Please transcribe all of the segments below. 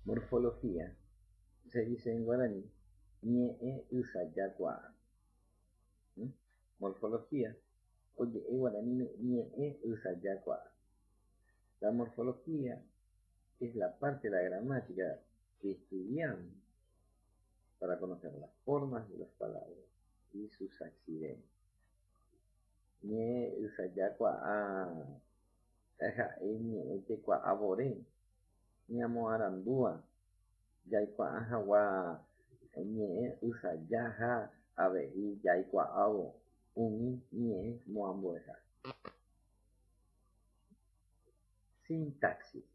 Morfología. Se dice en guaraní, Ñe'êtekuaa. Morfología. Oye, en guaraní, Ñe'êtekuaa. La morfología es la parte de la gramática que estudiamos para conocer las formas de las palabras y sus accidentes. Ñe'êtekuaa, Ñe'êtekuaa abore, ñamo arandúa, yaikuaa hagua Ñe'êtekuaa ave'i yaikuaávo umi ñe'ẽ moambueha. Sintaxis.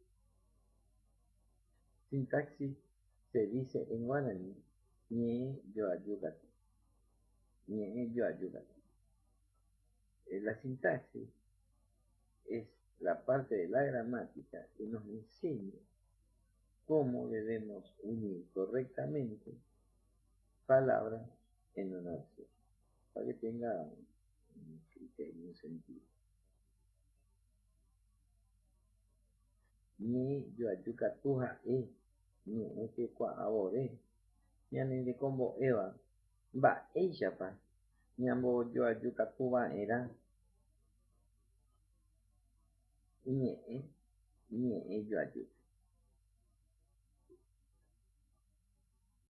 Sintaxis se dice en guaraní, Ñe'êtekuaaty. Ñe'êtekuaaty. La sintaxis es la parte de la gramática que nos enseña cómo debemos unir correctamente palabras en una oración, para que tenga un criterio, un sentido. Ñe'etekuaa Ñe'êtekuaa abore, ñanerekombo'éva mba'éichapa ñambojoajukatuva'erã ñe'ẽjoajy.